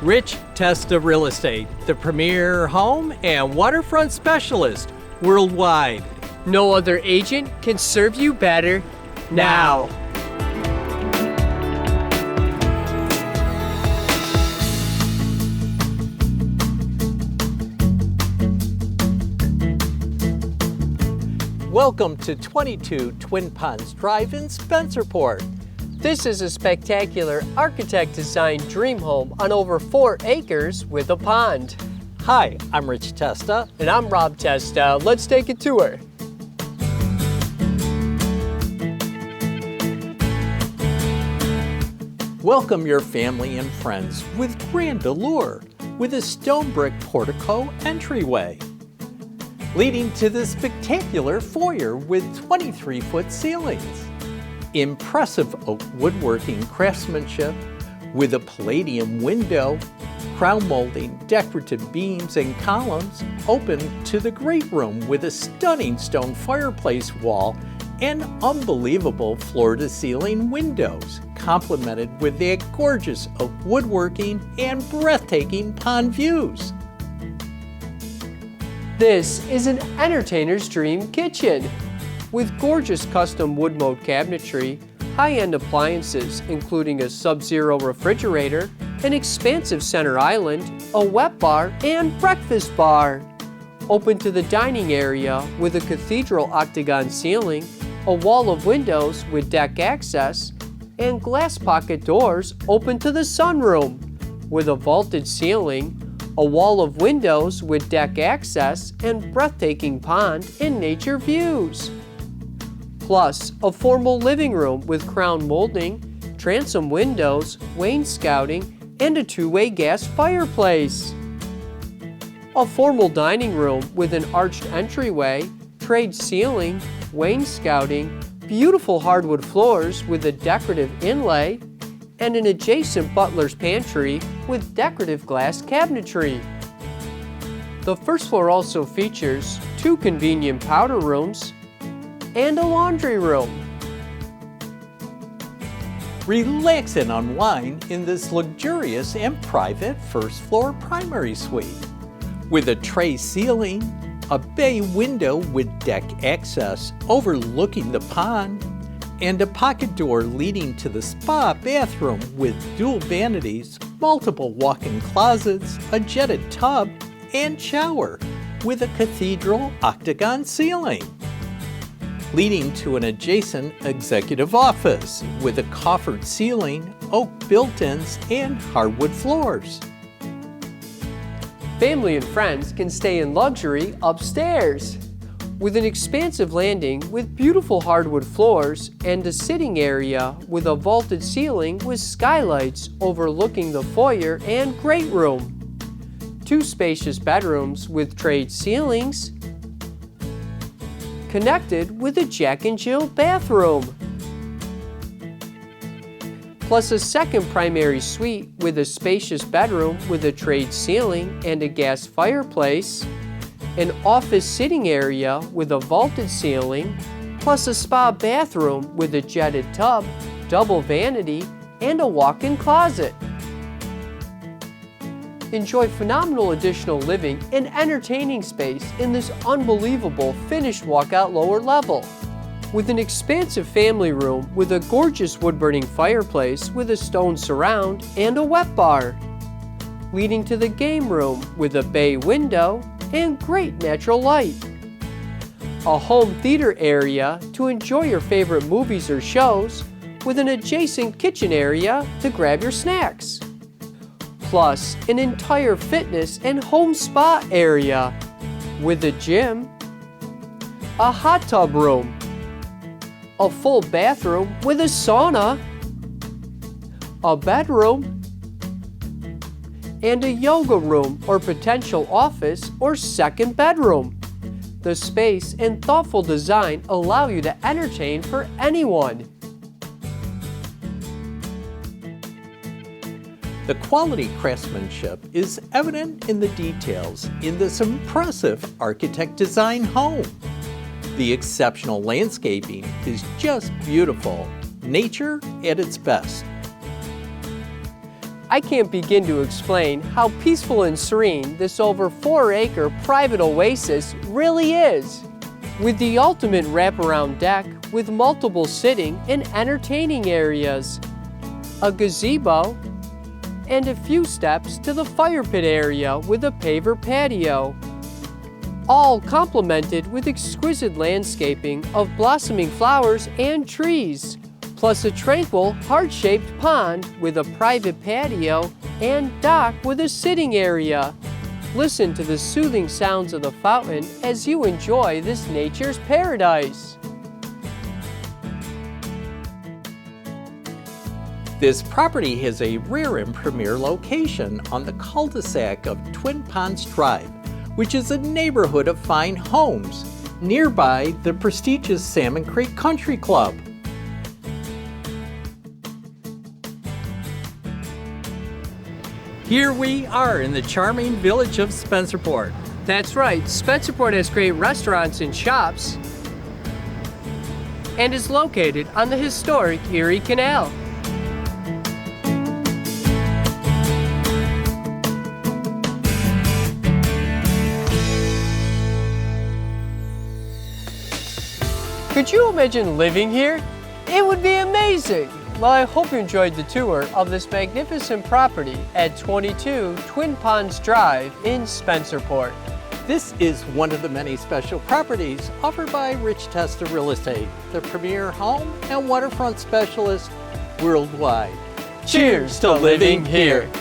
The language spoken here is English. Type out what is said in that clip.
Rich Testa Real Estate, the premier home and waterfront specialist worldwide. No other agent can serve you better now. Welcome to 22 Twin Ponds Drive in Spencerport. This is a spectacular architect-designed dream home on over 4 acres with a pond. Hi, I'm Rich Testa. And I'm Rob Testa. Let's take a tour. Welcome your family and friends with grand allure with a stone brick portico entryway, leading to the spectacular foyer with 23-foot ceilings. Impressive oak woodworking craftsmanship with a palladium window, crown molding, decorative beams and columns open to the great room with a stunning stone fireplace wall and unbelievable floor-to-ceiling windows, complemented with their gorgeous oak woodworking and breathtaking pond views. This is an entertainer's dream kitchen with gorgeous custom wood mode cabinetry, high-end appliances including a sub-zero refrigerator, an expansive center island, a wet bar, and breakfast bar. Open to the dining area with a cathedral octagon ceiling, a wall of windows with deck access, and glass pocket doors open to the sunroom with a vaulted ceiling, a wall of windows with deck access, and breathtaking pond and nature views. Plus, a formal living room with crown molding, transom windows, wainscoting, and a 2-way gas fireplace. A formal dining room with an arched entryway, trade ceiling, wainscoting, beautiful hardwood floors with a decorative inlay, and an adjacent butler's pantry with decorative glass cabinetry. The first floor also features 2 convenient powder rooms and a laundry room. Relax and unwind in this luxurious and private first floor primary suite with a tray ceiling, a bay window with deck access overlooking the pond, and a pocket door leading to the spa bathroom with dual vanities, multiple walk-in closets, a jetted tub, and shower with a cathedral octagon ceiling, leading to an adjacent executive office with a coffered ceiling, oak built-ins, and hardwood floors. Family and friends can stay in luxury upstairs with an expansive landing with beautiful hardwood floors and a sitting area with a vaulted ceiling with skylights overlooking the foyer and great room. 2 spacious bedrooms with trade ceilings, connected with a Jack and Jill bathroom. Plus a second primary suite with a spacious bedroom with a trade ceiling and a gas fireplace, an office sitting area with a vaulted ceiling, plus a spa bathroom with a jetted tub, double vanity, and a walk-in closet. Enjoy phenomenal additional living and entertaining space in this unbelievable finished walkout lower level, with an expansive family room with a gorgeous wood-burning fireplace with a stone surround and a wet bar, leading to the game room with a bay window and great natural light. A home theater area to enjoy your favorite movies or shows with an adjacent kitchen area to grab your snacks. Plus an entire fitness and home spa area with a gym, a hot tub room, a full bathroom with a sauna, a bedroom, and a yoga room or potential office or second bedroom. The space and thoughtful design allow you to entertain for anyone. The quality craftsmanship is evident in the details in this impressive architect design home. The exceptional landscaping is just beautiful, nature at its best. I can't begin to explain how peaceful and serene this over 4-acre private oasis really is. With the ultimate wraparound deck with multiple sitting and entertaining areas, a gazebo, and a few steps to the fire pit area with a paver patio. All complemented with exquisite landscaping of blossoming flowers and trees, plus a tranquil, heart-shaped pond with a private patio and dock with a sitting area. Listen to the soothing sounds of the fountain as you enjoy this nature's paradise. This property has a rare and premier location on the cul-de-sac of Twin Ponds Drive, which is a neighborhood of fine homes nearby the prestigious Salmon Creek Country Club. Here we are in the charming village of Spencerport. That's right, Spencerport has great restaurants and shops and is located on the historic Erie Canal. Could you imagine living here? It would be amazing! Well, I hope you enjoyed the tour of this magnificent property at 22 Twin Ponds Drive in Spencerport. This is one of the many special properties offered by Testa Real Estate, the premier home and waterfront specialist worldwide. Cheers to living here!